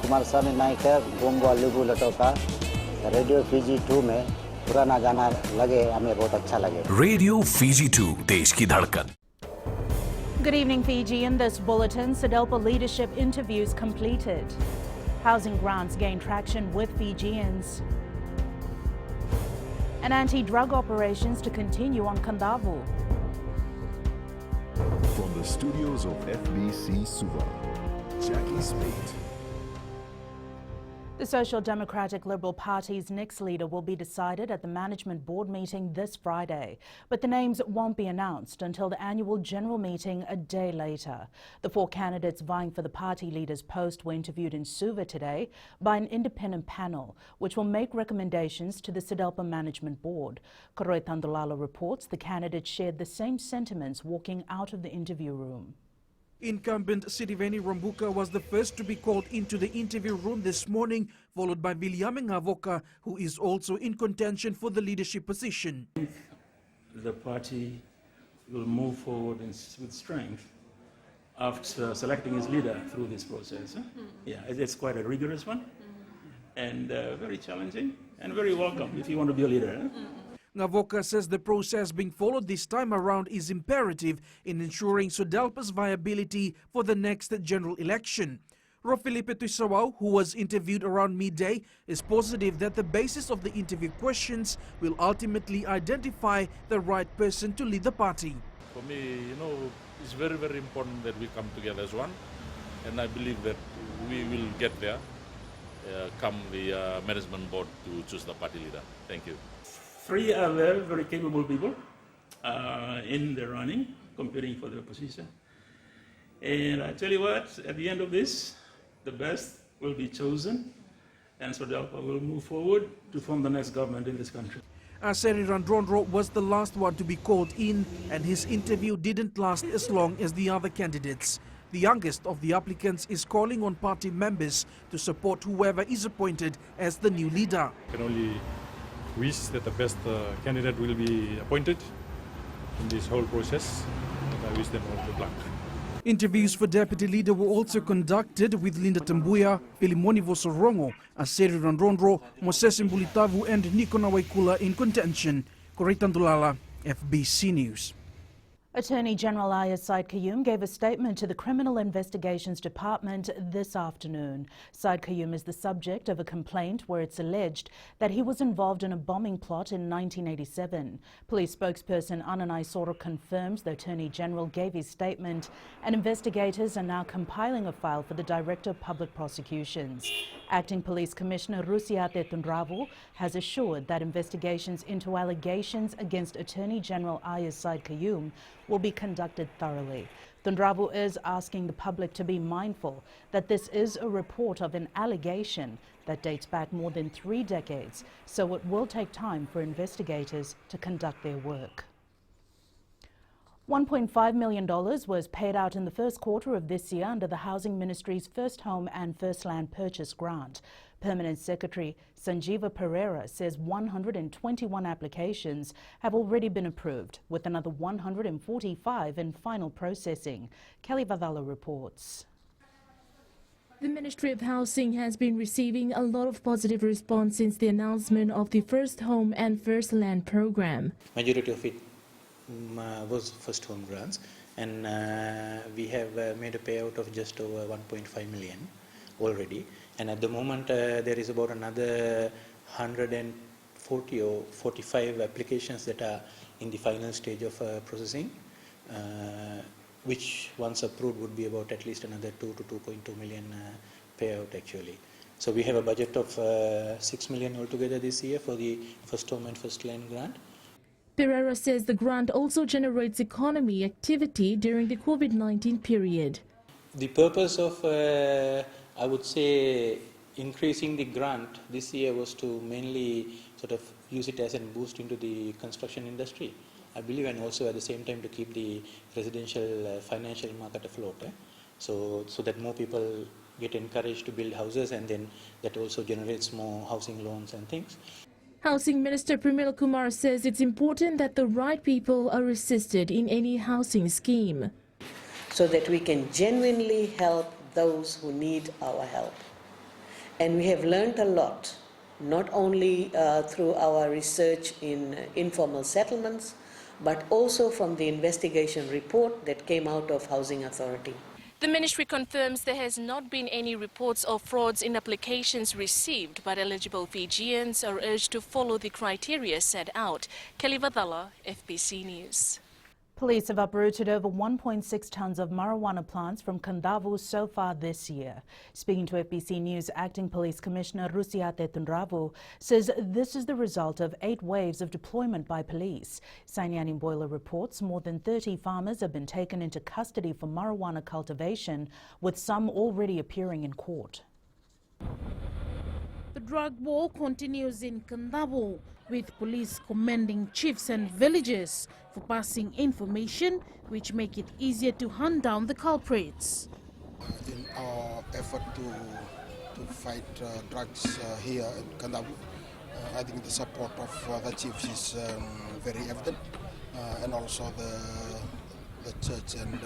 कुमार स्वामी नायक गोंगो लुगु लटोका radio Fiji 2 में पुराना गाना लगे हमें बहुत अच्छा लगे। रेडियो फीजी 2 देश की धड़कन। Good evening, Fiji. In this bulletin, SEDELPA leadership interviews completed. Housing grants gain traction with Fijians. And anti-drug operations to continue on Kandavu. From the studios of FBC Suva, Jackie Spate. The Social Democratic Liberal Party's next leader will be decided at the management board meeting this Friday, but the names won't be announced until the annual general meeting a day later. The 4 candidates vying for the party leader's post were interviewed in Suva today by an independent panel, which will make recommendations to the SEDELPA management board. Koroi Tandulala reports the candidates shared the same sentiments walking out of the interview room. Incumbent Sitiveni Rambuka was the first to be called into the interview room this morning, followed by Viliame Ngavoka, who is also in contention for the leadership position. The party will move forward with strength after selecting its leader through this process. Yeah, it's quite a rigorous one and very challenging and very welcome if you want to be a leader. Ngavoka says the process being followed this time around is imperative in ensuring SEDELPA's viability for the next general election. Rofilipe Tuisawao, who was interviewed around midday, is positive that the basis of the interview questions will ultimately identify the right person to lead the party. For me, it's very, very important that we come together as one, and I believe that we will get there come the management board to choose the party leader. Thank you. 3 are very, very capable people in the running, competing for the position. And I tell you what, at the end of this, the best will be chosen, and SEDELPA will move forward to form the next government in this country. Aseri Randrondro was the last one to be called in, and his interview didn't last as long as the other candidates. The youngest of the applicants is calling on party members to support whoever is appointed as the new leader. Can only wish that the best candidate will be appointed in this whole process, and I wish them all good luck. Interviews for deputy leader were also conducted with Linda Tambuya, Filimoni Vosorongo, Aseri Randrondro, Moses Mbulitavu and Nico Nawaikula in contention. Koroi Tandulala, FBC News. Attorney General Ayaz Said Qayyum gave a statement to the Criminal Investigations Department this afternoon. Said Qayyum is the subject of a complaint where it's alleged that he was involved in a bombing plot in 1987. Police spokesperson Ananai Soro confirms the Attorney General gave his statement, and investigators are now compiling a file for the Director of Public Prosecutions. Acting Police Commissioner Rusiate Tundravu has assured that investigations into allegations against Attorney General Ayaz Said Qayyum will be conducted thoroughly. Tundravu is asking the public to be mindful that this is a report of an allegation that dates back more than 3 decades, so it will take time for investigators to conduct their work. $1.5 million was paid out in the first quarter of this year under the Housing Ministry's First Home and First Land Purchase Grant. Permanent Secretary Sanjeeva Pereira says 121 applications have already been approved, with another 145 in final processing. Kelly Vavala reports. The Ministry of Housing has been receiving a lot of positive response since the announcement of the First Home and First Land program. Majority of it was first home grants, and we have made a payout of just over 1.5 million already, and at the moment there is about another 140 or 45 applications that are in the final stage of processing, which once approved would be about at least another 2 to 2.2 million payout actually. So we have a budget of 6 million altogether this year for the First Home and First Land grant. Pereira says the grant also generates economy activity during the COVID-19 period. The purpose of, I would say, increasing the grant this year was to mainly sort of use it as a boost into the construction industry, I believe, and also at the same time to keep the residential financial market afloat. So that more people get encouraged to build houses, and then that also generates more housing loans and things. Housing Minister Pramila Kumar says it's important that the right people are assisted in any housing scheme, so that we can genuinely help those who need our help. And we have learned a lot, not only through our research in informal settlements, but also from the investigation report that came out of Housing Authority. The ministry confirms there has not been any reports of frauds in applications received, but eligible Fijians are urged to follow the criteria set out. Kelly Vadala, FBC News. Police have uprooted over 1.6 tons of marijuana plants from Kandavu so far this year. Speaking to FBC News, Acting Police Commissioner Rusiate Tunravu says this is the result of 8 waves of deployment by police. Sainiani Boiler reports more than 30 farmers have been taken into custody for marijuana cultivation, with some already appearing in court. The drug war continues in Kandavu, with police commending chiefs and villages for passing information which make it easier to hunt down the culprits. In our effort to fight drugs here in Kandavu, I think the support of the chiefs is very evident, and also the church and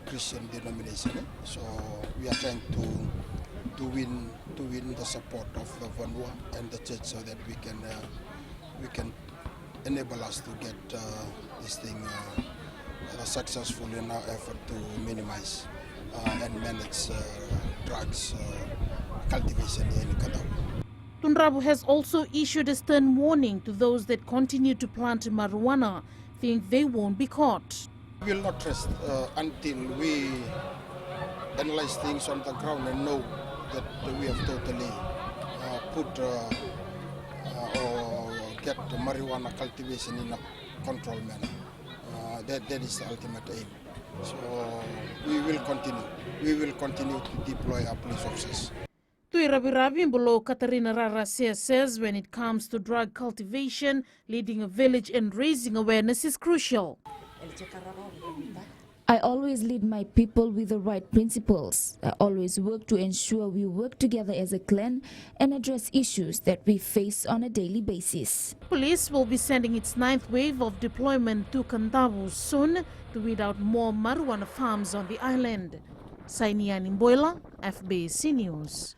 Christian denomination. So we are trying to win the support of the Vanua and the church, so that we can enable us to get this thing successful in our effort to minimize and manage drugs cultivation in Kandavu. Tunravu has also issued a stern warning to those that continue to plant marijuana, fearing they won't be caught. We will not rest until we analyze things on the ground and know that we have totally put or get the marijuana cultivation in a controlled manner. That is the ultimate aim. So we will continue. We will continue to deploy our police officers. Tuirabi below Katarina Rarasia says when it comes to drug cultivation, leading a village and raising awareness is crucial. I always lead my people with the right principles. I always work to ensure we work together as a clan and address issues that we face on a daily basis. Police will be sending its 9th wave of deployment to Kandavu soon to weed out more marijuana farms on the island. Sainiani Mboila, FBC News.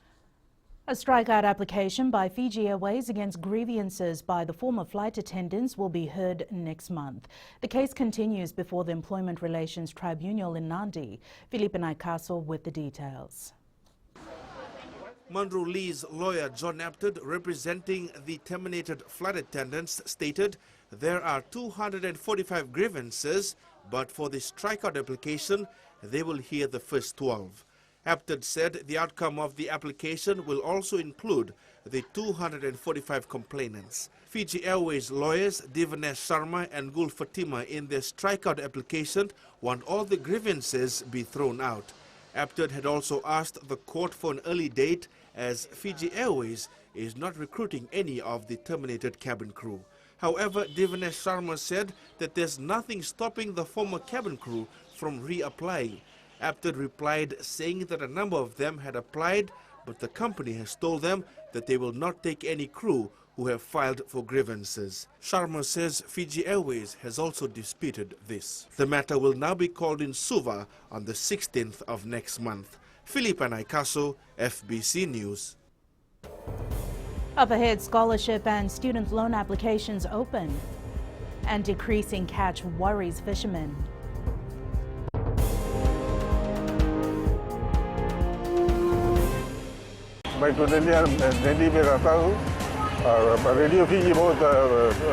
A strikeout application by Fiji Airways against grievances by the former flight attendants will be heard next month. The case continues before the Employment Relations Tribunal in Nadi. Philippe Naikaso with the details. Munro Lee's lawyer John Apted, representing the terminated flight attendants, stated there are 245 grievances, but for the strikeout application, they will hear the first 12. Apted said the outcome of the application will also include the 245 complainants. Fiji Airways lawyers Divanesh Sharma and Gul Fatima in their strikeout application want all the grievances be thrown out. Apted had also asked the court for an early date as Fiji Airways is not recruiting any of the terminated cabin crew. However, Divanesh Sharma said that there's nothing stopping the former cabin crew from reapplying. Apted replied saying that a number of them had applied, but the company has told them that they will not take any crew who have filed for grievances. Sharma says Fiji Airways has also disputed this. The matter will now be called in Suva on the 16th of next month. Philippe Naikaso, FBC News. Up ahead, scholarship and student loan applications open, and decreasing catch worries fishermen. मैं तो दिल्ली में रहता हूँ और radio Fiji बहुत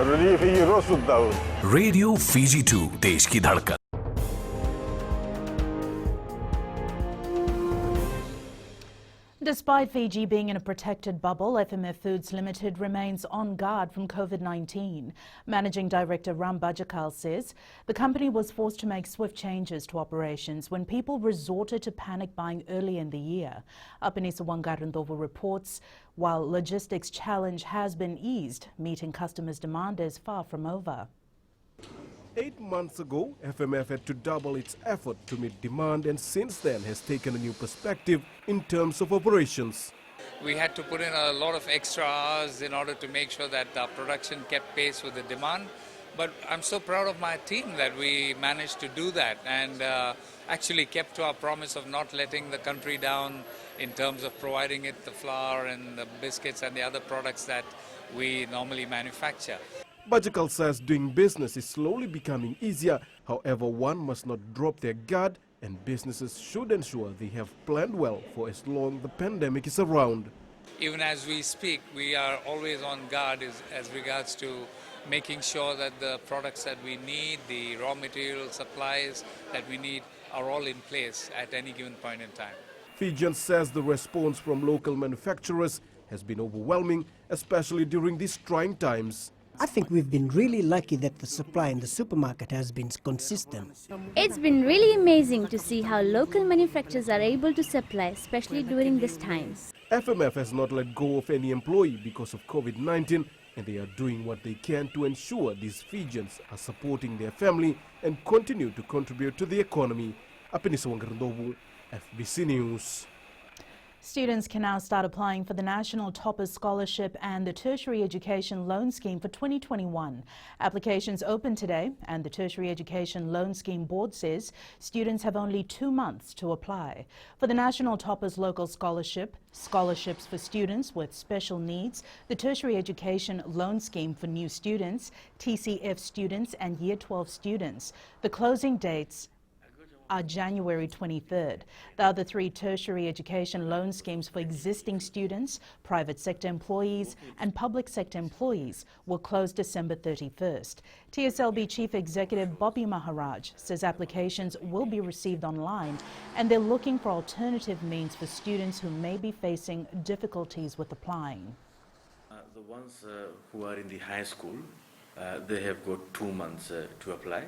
radio Fiji रोज सुनता हूँ. Radio Fiji 2 देश की धड़कन. Despite Fiji being in a protected bubble, FMF Foods Limited remains on guard from COVID-19. Managing Director Ram Bajakal says the company was forced to make swift changes to operations when people resorted to panic buying early in the year. Apanisa Wangarandovo reports, while logistics challenge has been eased, meeting customers' demand is far from over. 8 months ago, FMF had to double its effort to meet demand, and since then has taken a new perspective in terms of operations. We had to put in a lot of extra hours in order to make sure that the production kept pace with the demand. But I'm so proud of my team that we managed to do that and actually kept to our promise of not letting the country down in terms of providing it the flour and the biscuits and the other products that we normally manufacture. Bajikal says doing business is slowly becoming easier. However, one must not drop their guard, and businesses should ensure they have planned well for as long the pandemic is around. Even as we speak, we are always on guard as regards to making sure that the products that we need, the raw material supplies that we need are all in place at any given point in time. Fijian says the response from local manufacturers has been overwhelming, especially during these trying times. I think we've been really lucky that the supply in the supermarket has been consistent. It's been really amazing to see how local manufacturers are able to supply, especially during this time. FMF has not let go of any employee because of COVID-19, and they are doing what they can to ensure these Fijians are supporting their family and continue to contribute to the economy. FBC News. Students can now start applying for the National Toppers Scholarship and the Tertiary Education Loan Scheme for 2021. Applications open today, and the Tertiary Education Loan Scheme Board says students have only 2 months to apply. For the National Toppers Local Scholarship, scholarships for students with special needs, the Tertiary Education Loan Scheme for new students, TCF students and Year 12 students, the closing dates are January 23rd. The other 3 tertiary education loan schemes for existing students, private sector employees and public sector employees will close December 31st. TSLB Chief Executive Bobby Maharaj says applications will be received online and they're looking for alternative means for students who may be facing difficulties with applying. The ones who are in the high school, they have got 2 months to apply.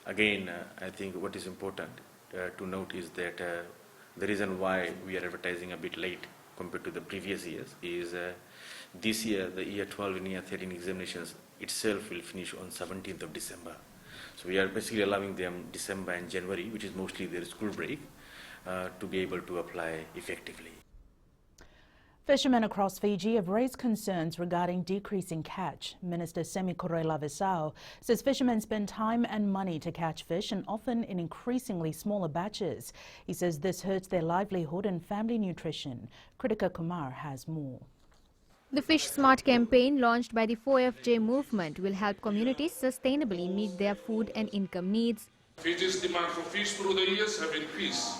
Again, I think what is important to note is that the reason why we are advertising a bit late compared to the previous years is this year, the Year 12 and Year 13 examinations itself will finish on 17th of December. So we are basically allowing them December and January, which is mostly their school break, to be able to apply effectively. Fishermen across Fiji have raised concerns regarding decreasing catch. Minister Semi Koroi-Lavesau says fishermen spend time and money to catch fish and often in increasingly smaller batches. He says this hurts their livelihood and family nutrition. Kritika Kumar has more. The Fish Smart campaign launched by the 4FJ movement will help communities sustainably meet their food and income needs. Fiji's demand for fish through the years have increased,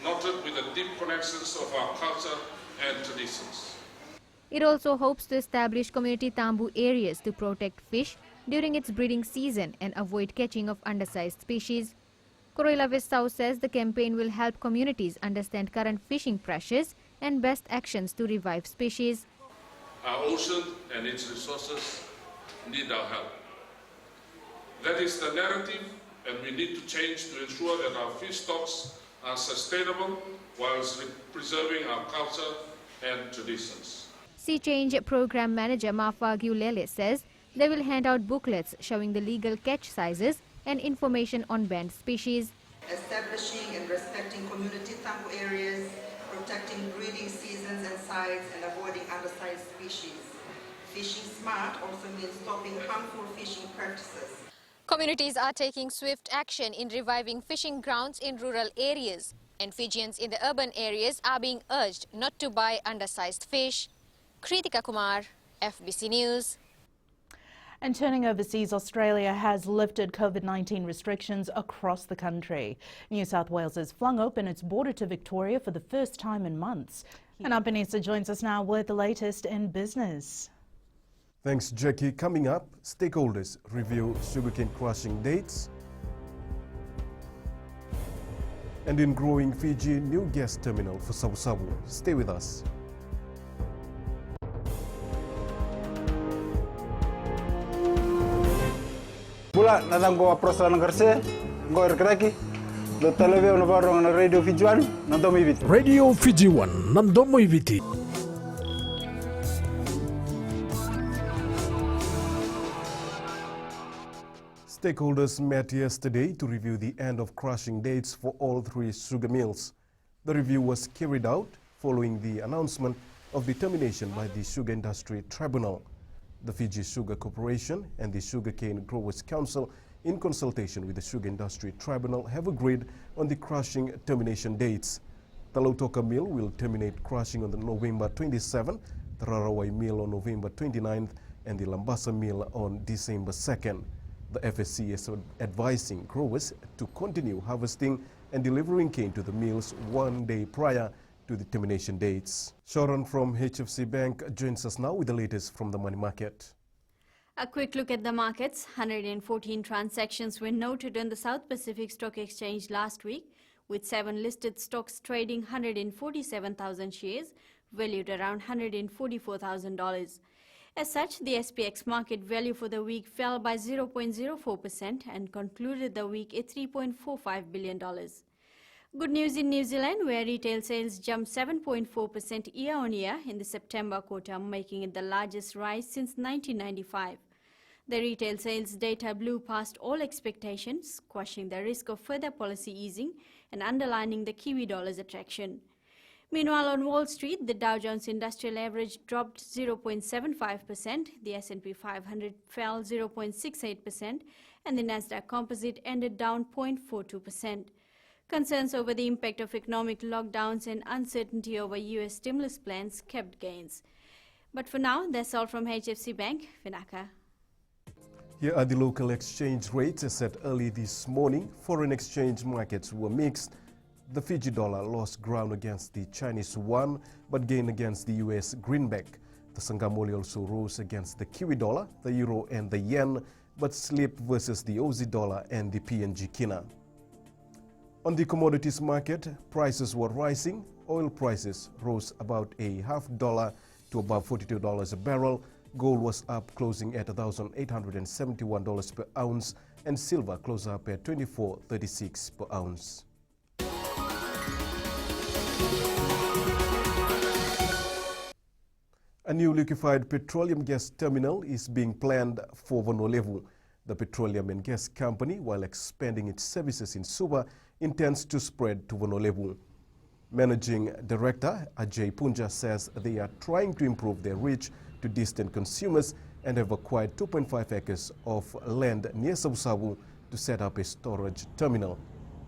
noted with the deep connections of our culture and traditions. It also hopes to establish community tambu areas to protect fish during its breeding season and avoid catching of undersized species. Koroi-Lavesau says the campaign will help communities understand current fishing pressures and best actions to revive species. Our ocean and its resources need our help. That is the narrative, and we need to change to ensure that our fish stocks are sustainable whilst preserving our culture and traditions. Sea Change Program Manager Mafa Giulele says they will hand out booklets showing the legal catch sizes and information on banned species. Establishing and respecting community tambu areas, protecting breeding seasons and sites, and avoiding undersized species. Fishing smart also means stopping harmful fishing practices. Communities are taking swift action in reviving fishing grounds in rural areas, and Fijians in the urban areas are being urged not to buy undersized fish. Kritika Kumar, FBC News. And turning overseas, Australia has lifted COVID-19 restrictions across the country. New South Wales has flung open its border to Victoria for the first time in months. And Albanese joins us now with the latest in business. Thanks, Jackie. Coming up, stakeholders review sugarcane crushing dates. And in growing Fiji, new gas terminal for Sabu-Sabu. Stay with us. Pula natang go approach lang kerse, go erkraki. Do televisi na barong na Radio Fiji 1 nandomo ibiti. Radio Fiji 1 nandomo ibiti. Stakeholders met yesterday to review the end of crushing dates for all 3 sugar mills. The review was carried out following the announcement of the termination by the Sugar Industry Tribunal. The Fiji Sugar Corporation and the Sugarcane Growers Council, in consultation with the Sugar Industry Tribunal, have agreed on the crushing termination dates. The Lautoka Mill will terminate crushing on November 27th, the Rarawai Mill on November 29th, and the Lambasa Mill on December 2nd. The FSC is advising growers to continue harvesting and delivering cane to the mills 1 day prior to the termination dates. Sharon from HFC Bank joins us now with the latest from the money market. A quick look at the markets. 114 transactions were noted on the South Pacific Stock Exchange last week, with 7 listed stocks trading 147,000 shares, valued around $144,000. As such, the SPX market value for the week fell by 0.04% and concluded the week at $3.45 billion. Good news in New Zealand, where retail sales jumped 7.4% year-on-year in the September quarter, making it the largest rise since 1995. The retail sales data blew past all expectations, quashing the risk of further policy easing and underlining the Kiwi dollar's attraction. Meanwhile, on Wall Street, the Dow Jones Industrial Average dropped 0.75%, the S&P 500 fell 0.68%, and the Nasdaq Composite ended down 0.42%. Concerns over the impact of economic lockdowns and uncertainty over US stimulus plans kept gains. But for now, that's all from HFC Bank. Vinaka. Here are the local exchange rates. As said early this morning, foreign exchange markets were mixed. The Fiji dollar lost ground against the Chinese yuan, but gained against the US greenback. The Sanghamoli also rose against the Kiwi dollar, the euro and the yen, but slipped versus the Aussie dollar and the PNG kina. On the commodities market, prices were rising. Oil prices rose about a $0.5 to above $42 a barrel. Gold was up, closing at $1,871 per ounce, and silver closed up at $24.36 per ounce. A new liquefied petroleum gas terminal is being planned for Vonolevu. The petroleum and gas company, while expanding its services in Suva, intends to spread to Vonolevu. Managing Director Ajay Punja says they are trying to improve their reach to distant consumers and have acquired 2.5 acres of land near Savusavu to set up a storage terminal.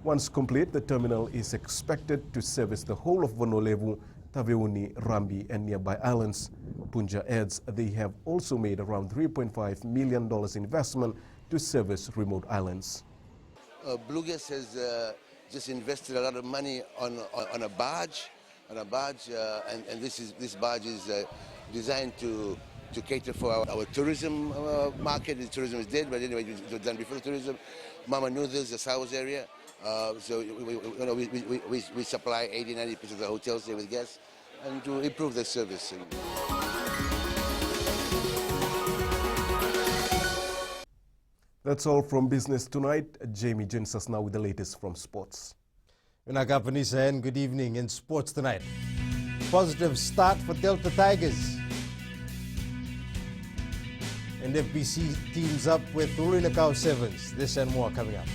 Once complete, the terminal is expected to service the whole of Vonolevu, Taveuni, Rambi, and nearby islands. Punja adds they have also made around $3.5 million investment to service remote islands. Blue Gas has just invested a lot of money on a barge, and this barge is designed to cater for our tourism market. The tourism is dead, but anyway, it was done before the tourism. Mama Nuthas, the South area. So we supply 80-90% of the hotels there with gas, and to improve the service. That's all from Business Tonight. Jamie joins us now with the latest from sports. Vinaka Panisa, and good evening in Sports Tonight. Positive start for Delta Tigers. And FBC teams up with Urinakau Sevens. This and more coming up.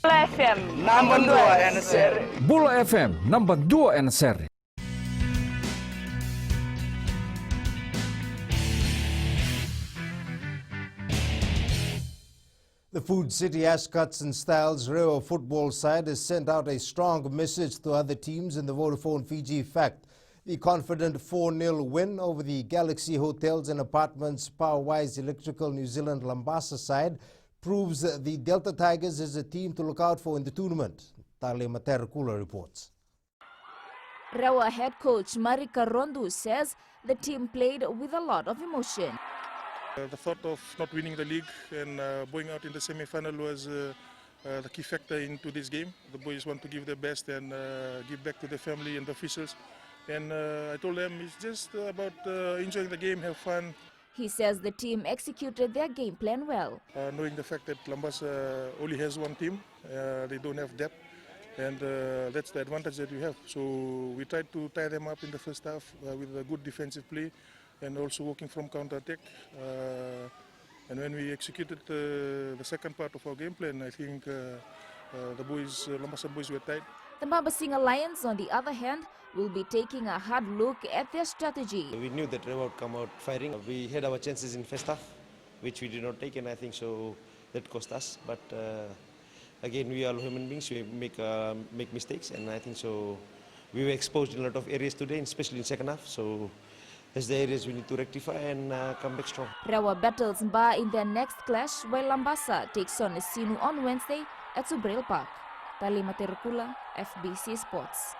Bula FM number 2 NSR. Bula FM number 2 NSR. The Food City Ascot and Styles Rio football side has sent out a strong message to other teams in the Vodafone Fiji Fact. The confident 4-0 win over the Galaxy Hotels and Apartments Powerwise Electrical New Zealand Lambasa side proves the Delta Tigers is a team to look out for in the tournament. Tale Materakula reports. Rewa head coach Marika Rondu says the team played with a lot of emotion. The thought of not winning the league and going out in the semi-final was the key factor into this game. The boys want to give their best and give back to their family and the officials. And I told them it's just about enjoying the game, have fun. He says the team executed their game plan well. Knowing the fact that Lambasa only has one team, they don't have depth. And that's the advantage that we have. So we tried to tie them up in the first half with a good defensive play, and also working from counter-attack. And when we executed the second part of our game plan, I think The boys, Lambasa boys were tight. The Mabasing Alliance, on the other hand, will be taking a hard look at their strategy. We knew that Rewa would come out firing. We had our chances in first half, which we did not take, and I think so that cost us. But again, we are human beings. We make mistakes, and I think so. We were exposed in a lot of areas today, especially in second half. So that's the areas we need to rectify and come back strong. Rewa battles Mba in their next clash, while Lambasa takes on Sinu on Wednesday at Subril Park. Talima Terukula, FBC Sports.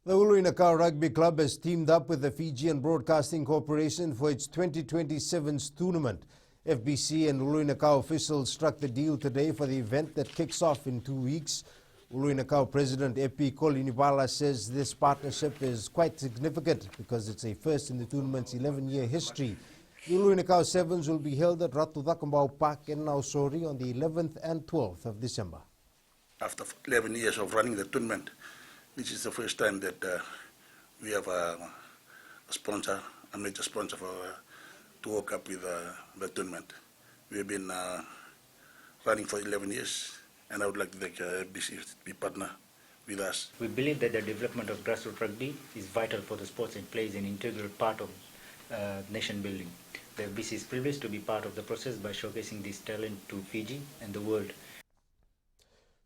The Uluinakau Rugby Club has teamed up with the Fijian Broadcasting Corporation for its 2027 tournament. FBC and Uluinakau officials struck the deal today for the event that kicks off in 2 weeks. Uluinakau President Epi Kolinibala says this partnership is quite significant because it's a first in the tournament's 11-year history. The Uluinakau Sevens will be held at Ratu Takambau Park in Nausori on the 11th and 12th of December. After 11 years of running the tournament, this is the first time that we have a sponsor, a major sponsor to work up with the tournament. We have been running for 11 years, and I would like to thank FBC to be partner with us. We believe that the development of grassroots rugby is vital for the sports and plays an integral part of nation building. The FBC is privileged to be part of the process by showcasing this talent to Fiji and the world.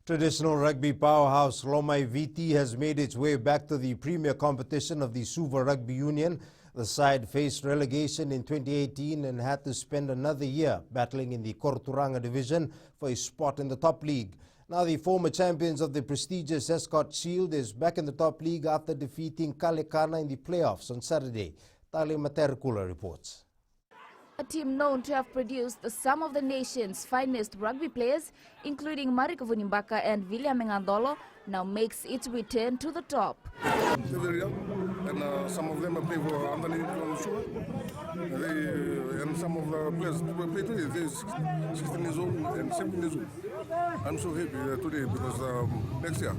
Traditional rugby powerhouse Lomai Viti has made its way back to the premier competition of the Suva Rugby Union. The side faced relegation in 2018 and had to spend another year battling in the Korturanga division for a spot in the top league. Now the former champions of the prestigious Escort Shield is back in the top league after defeating Kalekana in the playoffs on Saturday. Tali Materkula reports. A team known to have produced some of the nation's finest rugby players, including Mariko Vunimbaka and William Mengandolo, now makes its return to the top. They're very young, and some of them play for underneath and some of the players play today. They're 16 years old and 17 years old. I'm so happy today because next year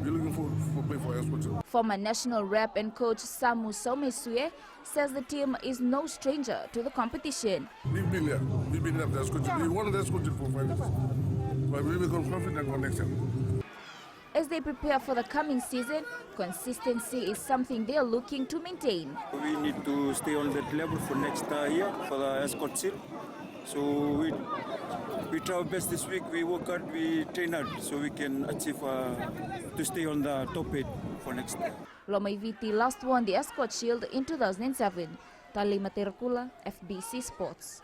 we're looking for play for Escort. Former national rep and coach Samu Somesue says the team is no stranger to the competition. We've been there. We've been at the Escort. We won the Escort for 5 years, but we become confident for next year. As they prepare for the coming season, consistency is something they are looking to maintain. We need to stay on that level for next year for the Escort Seal. So we try our best this week. We work hard, we train hard, so we can achieve to stay on the top 8 for next year. Lomai Viti last won the Escort Shield in 2007. Tali Materkula, FBC Sports.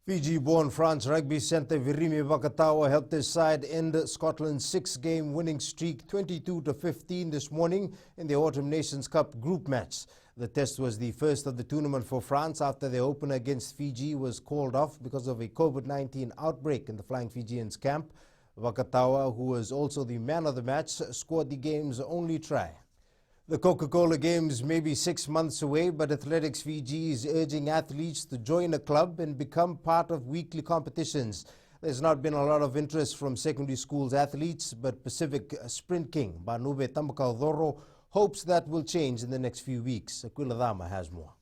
Fiji-born France rugby centre Virimi Vakatawa helped his side end Scotland's 6-game winning streak 22-15 this morning in the Autumn Nations Cup group match. The test was the first of the tournament for France after their opener against Fiji was called off because of a COVID-19 outbreak in the Flying Fijians camp. Vakatawa, who was also the man of the match, scored the game's only try. The Coca-Cola Games may be 6 months away, but Athletics Fiji is urging athletes to join a club and become part of weekly competitions. There's not been a lot of interest from secondary schools athletes, but Pacific Sprint King Banube Tambakaudoro hopes that will change in the next few weeks. Aquila Dama has more.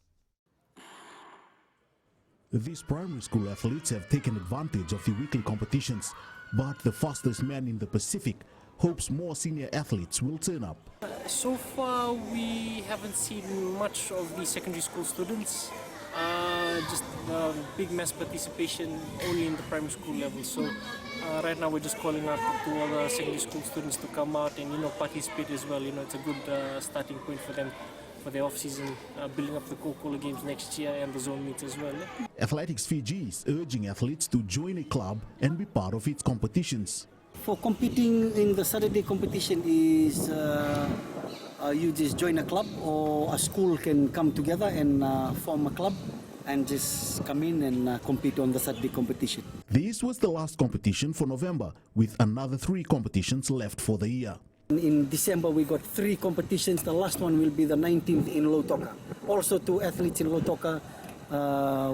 These primary school athletes have taken advantage of the weekly competitions, but the fastest man in the Pacific hopes more senior athletes will turn up. So far, we haven't seen much of the secondary school students. Just big mass participation only in the primary school level. So right now we're just calling out to all the secondary school students to come out and participate as well. It's a good starting point for them for their off-season, building up the Coca-Cola Games next year and the zone meets as well. Athletics Fiji is urging athletes to join a club and be part of its competitions. For competing in the Saturday competition is you just join a club or a school can come together and form a club and just come in and compete on the Saturday competition. This was the last competition for November, with another 3 competitions left for the year. In December we got 3 competitions. The last one will be the 19th in Lautoka. Also to athletes in Lautoka,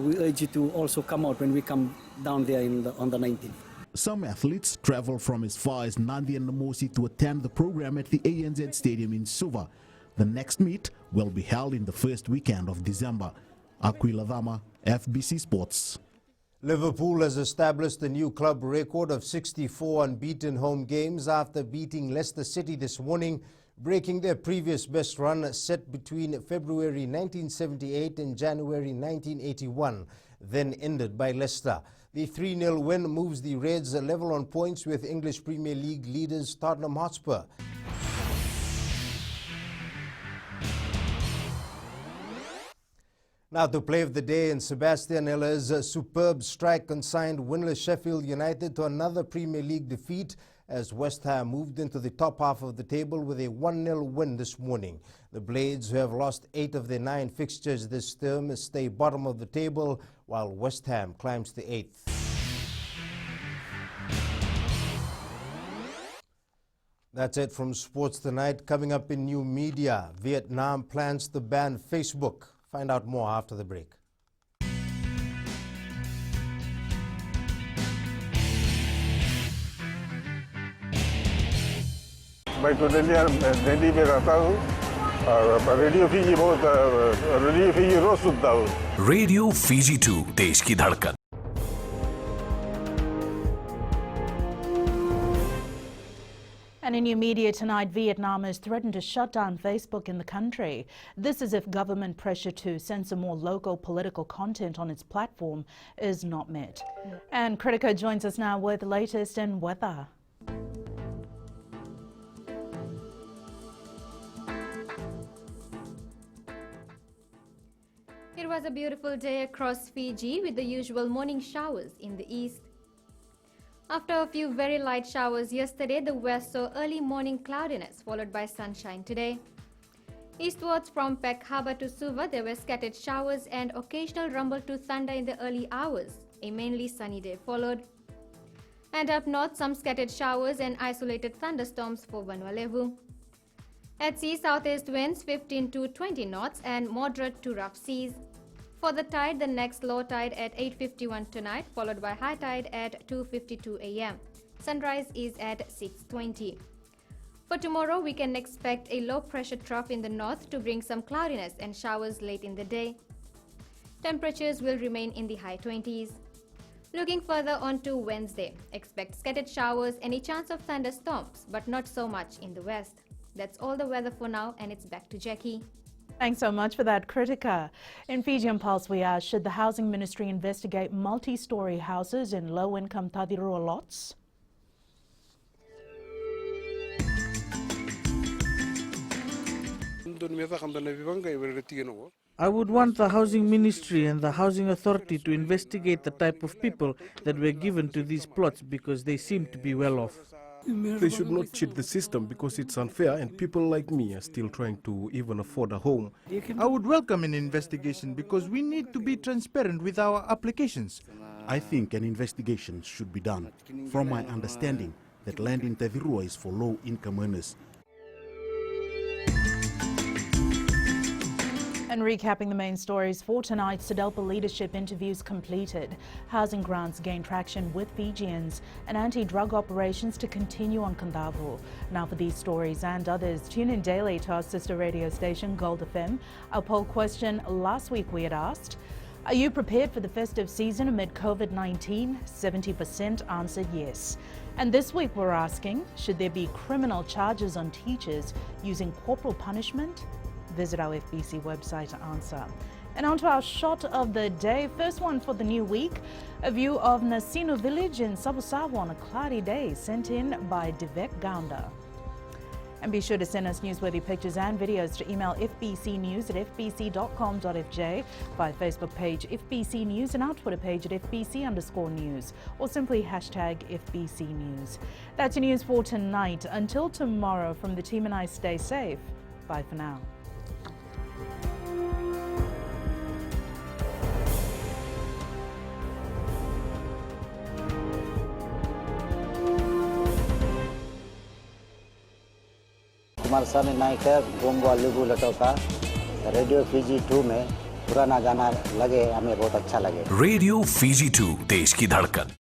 we urge you to also come out when we come down there on the 19th. Some athletes travel from as far as Nandi and Namosi to attend the program at the ANZ Stadium in Suva. The next meet will be held in the first weekend of December. Aquila Dama, FBC Sports. Liverpool has established a new club record of 64 unbeaten home games after beating Leicester City this morning, breaking their previous best run set between February 1978 and January 1981, then ended by Leicester. The 3-0 win moves the Reds level on points with English Premier League leaders Tottenham Hotspur. Now to play of the day, and Sebastian Heller's superb strike consigned winless Sheffield United to another Premier League defeat as West Ham moved into the top half of the table with a 1-0 win this morning. The Blades, who have lost 8 of their 9 fixtures this term, stay bottom of the table, while West Ham climbs to 8th. That's it from Sports Tonight. Coming up in new media, Vietnam plans to ban Facebook. Find out more after the break. Baik tu dia jadi biar tahu radio Fiji बहुत radio Fiji रोज सुनता हूँ. Radio Fiji 2 देश की धड़कन. And in new media tonight, Vietnam has threatened to shut down Facebook in the country. This is if government pressure to censor more local political content on its platform is not met. And Kritika joins us now with the latest in weather. It was a beautiful day across Fiji with the usual morning showers in the east. After a few very light showers yesterday, the west saw early morning cloudiness followed by sunshine today. Eastwards from Peck Harbour to Suva, there were scattered showers and occasional rumble to thunder in the early hours. A mainly sunny day followed. And up north, some scattered showers and isolated thunderstorms for Vanuatu. At sea, southeast winds 15 to 20 knots and moderate to rough seas. For the tide, the next low tide at 8:51 tonight, followed by high tide at 2:52 a.m. Sunrise is at 6:20. For tomorrow, we can expect a low pressure trough in the north to bring some cloudiness and showers late in the day. Temperatures will remain in the high 20s. Looking further on to Wednesday, expect scattered showers and a chance of thunderstorms, but not so much in the west. That's all the weather for now, and it's back to Jackie. Thanks so much for that, Kritika. In Fijian Pulse, we asked, should the Housing Ministry investigate multi-storey houses in low-income Tadirua lots? I would want the Housing Ministry and the Housing Authority to investigate the type of people that were given to these plots because they seem to be well off. They should not cheat the system because it's unfair and people like me are still trying to even afford a home. I would welcome an investigation because we need to be transparent with our applications. I think an investigation should be done. From my understanding, that land in Tavirua is for low-income earners. And recapping the main stories for tonight, Sadelpa leadership interviews completed. Housing grants gain traction with Fijians and anti-drug operations to continue on Kandavu. Now for these stories and others, tune in daily to our sister radio station Gold FM. Our poll question last week we had asked, are you prepared for the festive season amid COVID-19? 70% answered yes. And this week we're asking, should there be criminal charges on teachers using corporal punishment? Visit our FBC website to answer. And on to our shot of the day. First one for the new week. A view of Nasino village in Sabusawa on a cloudy day, sent in by Divek Gaunda. And be sure to send us newsworthy pictures and videos to email fbcnews@fbc.com.fj, by Facebook page FBC News and our Twitter page at FBC_news, or simply hashtag FBC News. That's your news for tonight. Until tomorrow, from the team and I, stay safe. Bye for now. Kumar साहब ने नायक है Gongo लिबू लटोका radio Fiji 2 में पुराना गाना लगे हमें बहुत अच्छा लगे. रेडियो फीजी 2 देश की धड़कन.